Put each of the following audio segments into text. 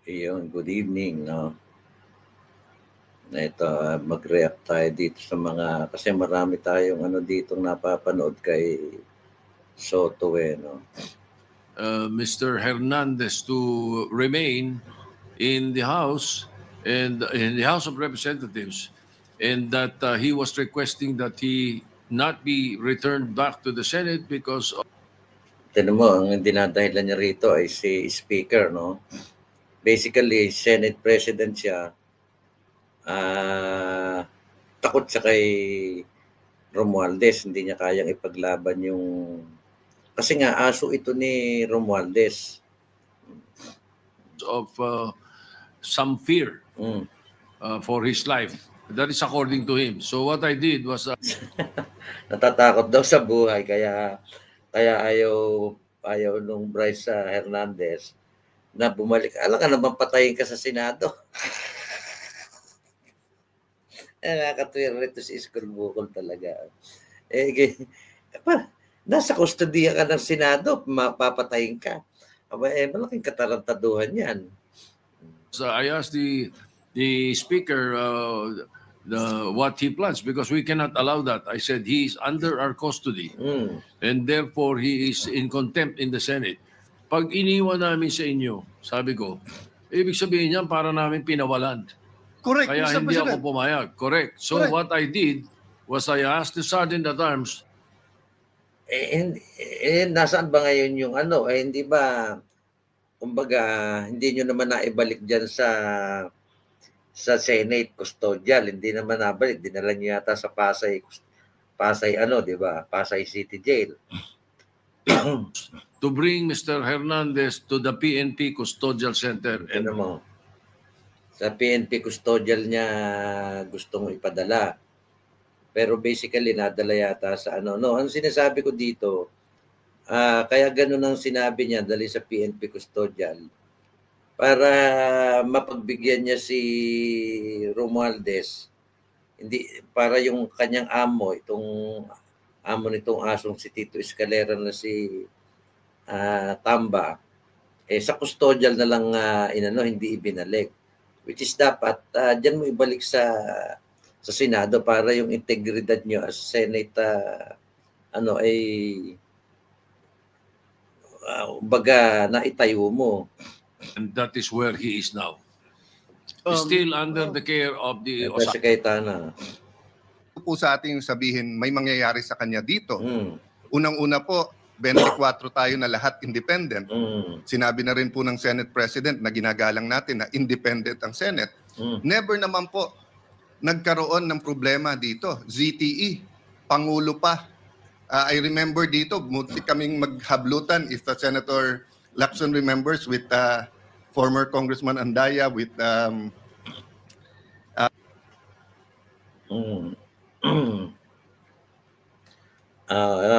Iyon, good evening, no? Ito, mag-react tayo dito sa mga, kasi marami tayong ditong napapanood kay Soto, no? Mr. Hernandez to remain in the House and in the House of Representatives, and that he was requesting that he not be returned back to the Senate because of... Tinan mo, ang dinadahilan niya rito ay si Speaker, no? Basically, Senate President siya. Takot siya kay Romualdez, hindi niya kayang ipaglaban yung... Kasi nga, aso ito ni Romualdez. Of some fear for his life. That is according to him. So what I did was... Natatakot daw sa buhay, kaya ayaw nung Bryce Hernandez na bumalik. Alam ka naman, patayin ka sa Senado. Nakakatuwira rito si Iskol Bukol talaga. Nasa kustodiya ka ng Senado, mapapatayin ka. Malaking katarantaduhan yan. So I asked the Speaker what he plans, because we cannot allow that. I said he is under our custody and therefore he is in contempt in the Senate. Pag iniwan namin sa inyo, sabi ko, ibig sabihin niyan para namin pinawalan. Correct. Kaya Mr. hindi President. ako pumayag. Correct. So Correct. what I did was I asked the Sergeant at Arms. Nasaan ba ngayon yung hindi ba, kumbaga, hindi nyo naman naibalik dyan sa Senate custodial, hindi naman nabalik, dinala nyo yata sa Pasay, di ba? Pasay City Jail. To bring Mr. Hernandez to the PNP Custodial Center. And mo, sa PNP Custodial niya gustong ipadala. Pero basically, nadala yata sa ang sinasabi ko dito, kaya ganun ang sinabi niya, dali sa PNP Custodial, para mapagbigyan niya si Romualdez, hindi, para yung kanyang amo, itong amo nitong asong si Tito Escalera na si Tamba, sa custodial na lang hindi ibinalik. Which is dapat, dyan mo ibalik sa Senado para yung integridad nyo as Senate, baga naitayo mo. And that is where he is now. Still under the care of the Cayetana. Po sa ating sabihin may mangyayari sa kanya dito. Unang-una po, 24 tayo na lahat independent. Sinabi na rin po ng Senate President na ginagalang natin na independent ang Senate. Never naman po nagkaroon ng problema dito. ZTE, Pangulo pa. I remember dito, munti kaming maghablutan, if Senator Lacson remembers, with former Congressman Andaya, with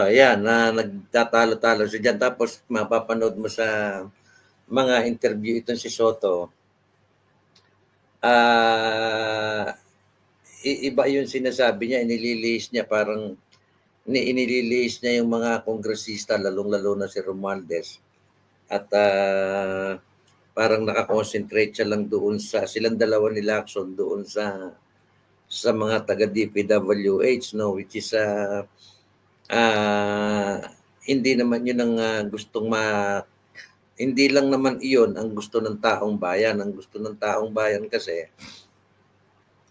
yan, nagtatalo-talo siya dyan. Tapos mapapanood mo sa mga interview itong si Soto. Iba yung sinasabi niya, inililihis niya, parang inililihis niya yung mga kongresista, lalong-lalo na si Romualdez. At parang nakakonsentrate siya lang doon silang dalawa ni Lacson doon sa mga taga-DPWH, no, which is hindi naman yun ang gustong hindi lang naman iyon ang gusto ng taong bayan. Ang gusto ng taong bayan kasi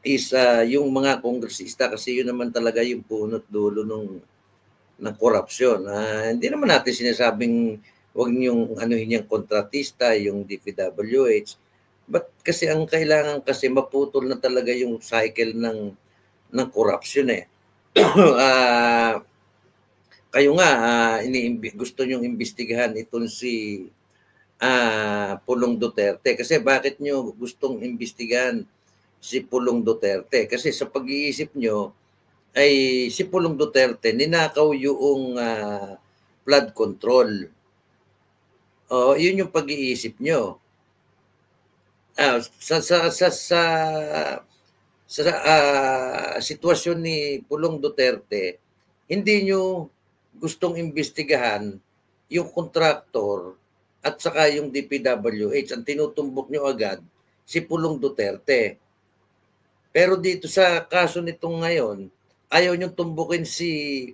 is yung mga kongresista, kasi yun naman talaga yung punot dulo ng korupsyon. Hindi naman natin sinasabing huwag niyong yung kontratista, yung DPWH. But kasi ang kailangan kasi maputol na talaga yung cycle ng korupsyon eh. Kayo nga, gusto nyong imbestigahan itong si Pulong Duterte. Kasi bakit nyo gustong imbestigahan si Pulong Duterte? Kasi sa pag-iisip nyo, ay si Pulong Duterte ninakaw yung flood control. Yun yung pag-iisip nyo. Sa sitwasyon ni Pulong Duterte, hindi nyo gustong imbestigahan yung kontraktor at saka yung DPWH. Ang tinutumbok nyo agad, si Pulong Duterte. Pero dito sa kaso nitong ngayon, ayaw nyo tumbukin si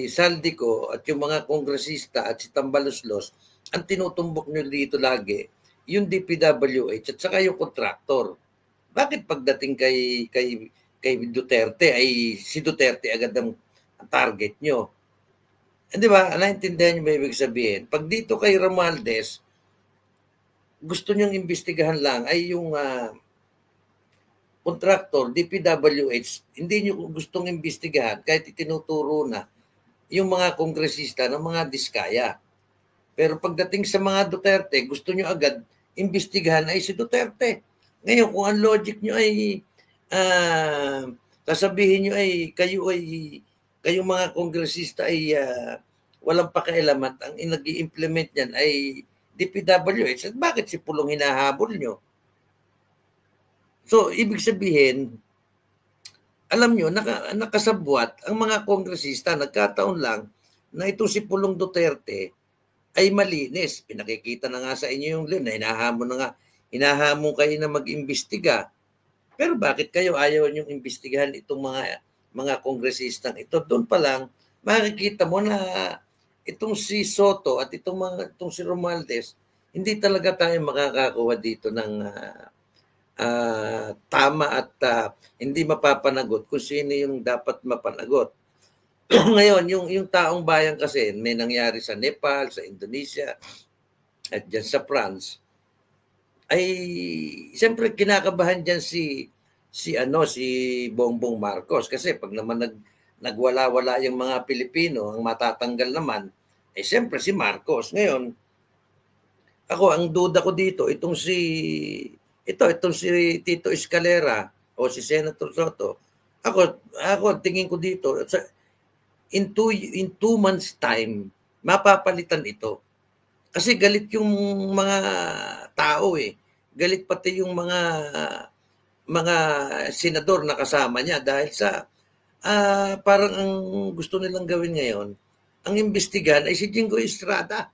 Saldico at yung mga kongresista at si Tambaloslos. Ang tinutumbok nyo dito lagi, yung DPWH at saka yung kontraktor. Bakit pagdating kay Duterte ay si Duterte agad ang target nyo? Di ba? Naintindihan nyo ba ibig sabihin? Pag dito kay Romualdez, gusto nyong imbestigahan lang ay yung kontraktor, DPWH, hindi nyo gustong imbestigahan kahit itinuturo na yung mga kongresista ng mga diskaya. Pero pagdating sa mga Duterte, gusto nyo agad imbestigahan ay si Duterte. Ngayon, kung ang logic nyo ay sasabihin nyo ay kayo mga kongresista ay walang pakialaman, ang nag-i-implement yan ay DPWH. At bakit si Pulong hinahabol nyo? So, ibig sabihin, alam nyo, nakasabwat ang mga kongresista, nagkataon lang na ito si Pulong Duterte ay malinis. Pinakikita na nga sa inyo yung na hinahamon kayo na mag-imbestiga. Pero bakit kayo ayaw niyong imbestigahan itong mga kongresistang ito? Doon pa lang, makikita mo na itong si Soto at itong si Romualdez, hindi talaga tayo makakakuha dito ng tama at hindi mapapanagot kung sino yung dapat mapanagot. Ngayon, yung taong bayan kasi may nangyari sa Nepal, sa Indonesia, at dyan sa France, ay siyempre kinakabahan dyan si Bongbong Marcos. Kasi pag naman nagwala-wala yung mga Pilipino, ang matatanggal naman, ay siyempre si Marcos. Ngayon, ang duda ko dito, itong si Tito Escalera o si Senator Soto, ako tingin ko dito, in 2 months time, mapapalitan ito. Kasi galit yung mga tao Galit pati yung mga senador na kasama niya dahil sa parang ang gusto nilang gawin ngayon, ang imbestigahan ay si Jingo Estrada.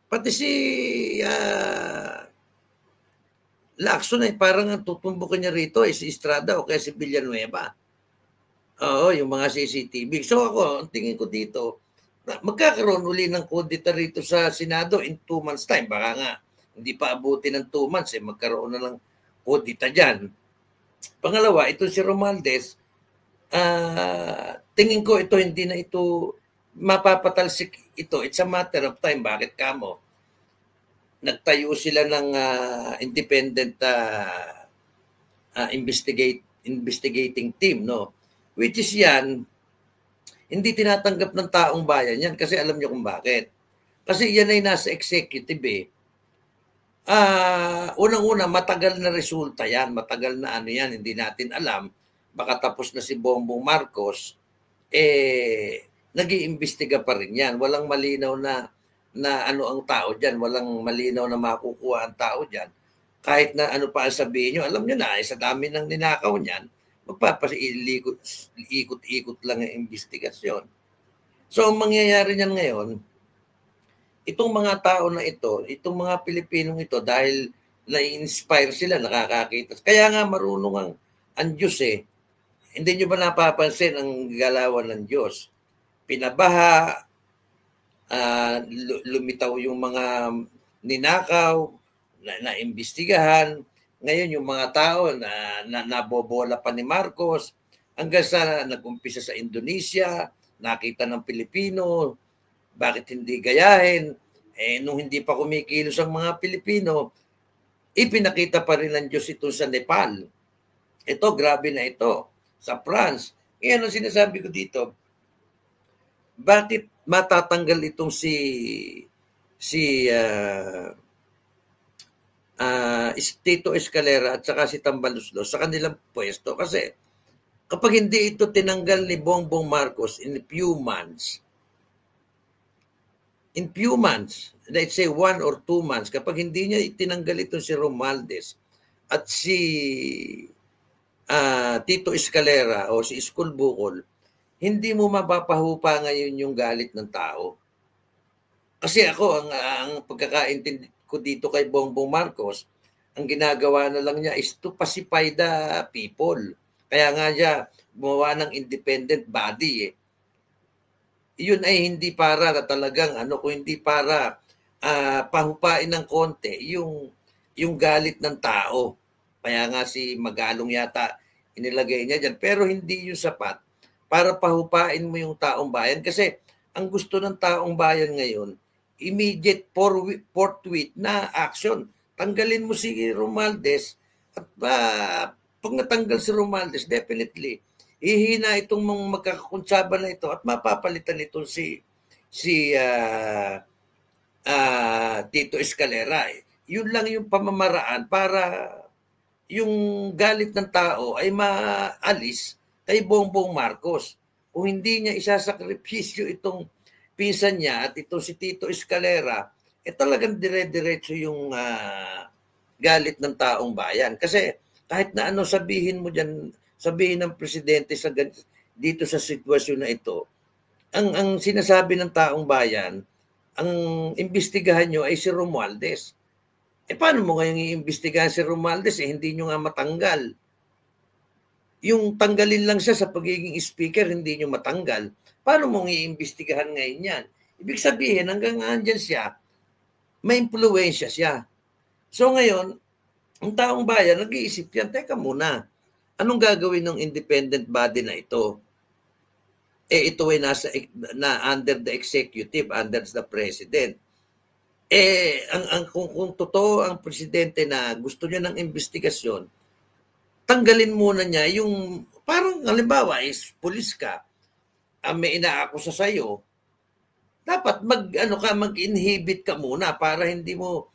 Pati si Lacson ay parang ang tutumbukin niya rito ay si Estrada o kaya si Villanueva. Oo, yung mga CCTV. So ako, ang tingin ko dito, magkakaroon uli ng kudita rito sa Senado in 2 months time. Baka nga, hindi pa abuti ng 2 months, magkaroon na lang kudita dyan. Pangalawa, ito si Romualdez, tingin ko ito, hindi na ito mapapatalsik ito. It's a matter of time. Bakit kamo? Nagtayo sila ng independent investigating team, no? Which is yan, hindi tinatanggap ng taong bayan yan kasi alam nyo kung bakit. Kasi yan ay nasa executive unang-una, matagal na resulta yan, matagal na yan, hindi natin alam. Baka tapos na si Bongbong Marcos, nag-iimbestiga pa rin yan. Walang malinaw na ano ang tao dyan, walang malinaw na makukuha ang tao dyan. Kahit na ano pa sabihin nyo, alam nyo na, sa dami ng ninakaw niyan, ikot-ikot lang ang investigasyon. So, ang mangyayari niyan ngayon, itong mga tao na ito, itong mga Pilipinong ito, dahil na-inspire sila, nakakakita. Kaya nga marunong ang Diyos Hindi nyo ba napapansin ang galawan ng Diyos? Pinabaha, lumitaw yung mga ninakaw, na-imbestigahan. Ngayon yung mga tao na nabobola pa ni Marcos, hanggang sa nag-umpisa sa Indonesia, nakita ng Pilipino, bakit hindi gayahin? Nung hindi pa kumikilos ang mga Pilipino, ipinakita pa rin ng Diyos ito sa Nepal. Ito, grabe na ito. Sa France. Ngayon ang sinasabi ko dito, bakit matatanggal itong si Tito Escalera at saka si Tambaloslos sa kanilang pwesto? Kasi kapag hindi ito tinanggal ni Bongbong Marcos in few months, let's say 1 or 2 months, kapag hindi niya itinanggal ito si Romualdez at si Tito Escalera o si Iskul Bukol, hindi mo mapapahupa ngayon yung galit ng tao. Kasi ako, ang pagkakaintindi ko dito kay Bongbong Marcos, ang ginagawa na lang niya is to pacify the people. Kaya nga siya gumawa ng independent body. Yun ay hindi para talagang kung hindi para pahupain ng konti yung galit ng tao. Kaya nga si Magalong yata inilagay niya dyan. Pero hindi yung sapat para pahupain mo yung taong bayan. Kasi ang gusto ng taong bayan ngayon, immediate forthwith na action. Tanggalin mo si Romualdez at pag natanggal si Romualdez, definitely ihina itong mga magkakakuntsaba na ito at mapapalitan ito si Tito Escalera. Yun lang yung pamamaraan para yung galit ng tao ay maalis kay Bongbong Marcos. Kung hindi niya isasakripisyo itong pinsan niya at ito si Tito Escalera, talagang dire-diretso yung galit ng taong bayan. Kasi kahit na ano sabihin mo dyan, sabihin ng presidente dito sa sitwasyon na ito, ang sinasabi ng taong bayan, ang imbestigahan nyo ay si Romualdez. Paano mo ngayong iimbestigahan si Romualdez? Hindi nyo nga matanggal. Yung tanggalin lang siya sa pagiging speaker, hindi nyo matanggal. Paano mong iimbestigahan ngayon yan? Ibig sabihin, hanggang andyan siya, may impluwensya siya. So ngayon, ang taong bayan, nag-iisip yan, teka muna, anong gagawin ng independent body na ito? Ito ay under the executive, under the president. Kung totoo ang presidente na gusto niya ng investigasyon, tanggalin muna niya yung, parang halimbawa is pulis ka, may inaakusa sa iyo, dapat mag-inhibit ka muna para hindi mo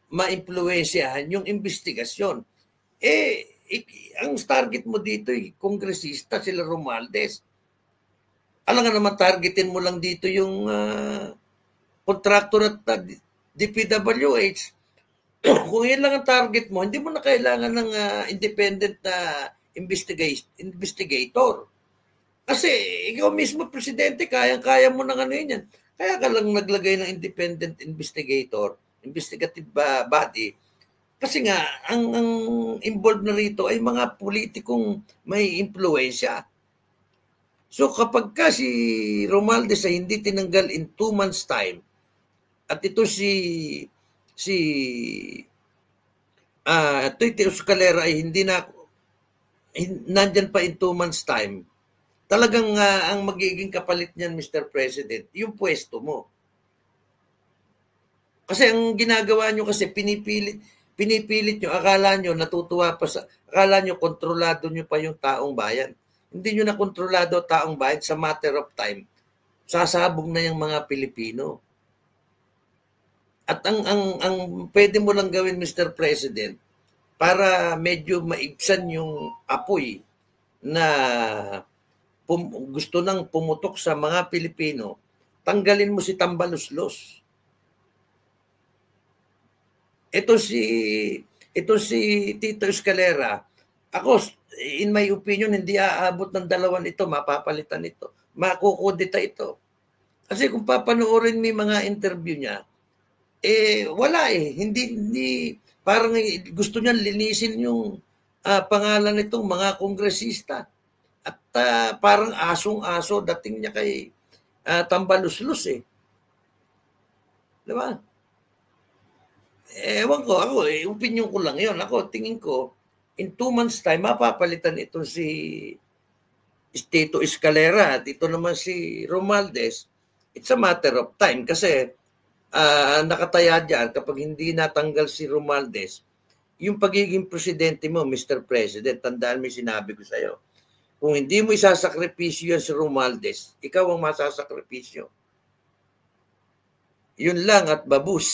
ma-impluwensyahan yung investigasyon. Ang target mo dito ay kongresista, sila Romualdez. Alam nga naman, targetin mo lang dito yung contractor at DPWH. Kung yan lang ang target mo, hindi mo na kailangan ng independent na investigator. Kasi ikaw mismo, presidente, kaya mo nang yan. Kaya ka lang naglagay ng independent investigative body. Kasi nga, ang involved na rito ay mga politikong may impluensya. So kapag ka si Romualdez ay hindi tinanggal in 2 months time, at ito Tito Escalera ay nandyan pa in 2 months time, talagang ang magiging kapalit niyan, Mr. President, yung pwesto mo. Kasi ang ginagawa nyo kasi pinipilit nyo, akala nyo natutuwa pa akala nyo kontrolado nyo pa yung taong bayan. Hindi nyo na kontrolado taong bayan, sa matter of time, sasabog na yung mga Pilipino. At ang pwede mo lang gawin, Mr. President, para medyo maibsan yung apoy na gusto nang pumutok sa mga Pilipino, tanggalin mo si Tambaluslos. Ito si Tito Escalera, ako, in my opinion, hindi aabot ng 2 ito, mapapalitan ito, makukudita ito. Kasi kung papanoorin mo mga interview niya, wala hindi parang gusto niya linisin yung pangalan nitong mga kongresista. At parang asong-aso dating niya kay Tambaluslos Di ba? Ewan ko, ako, opinion ko lang yon. Ako, tingin ko, in 2 months time, mapapalitan ito si Tito Escalera at ito naman si Romualdez. It's a matter of time kasi nakataya dyan kapag hindi natanggal si Romualdez, yung pagiging presidente mo, Mr. President, tandaan mo yung sinabi ko sa'yo. Kung hindi mo isasakripisyo yan si Romualdez, ikaw ang masasakripisyo. Yun lang at babus.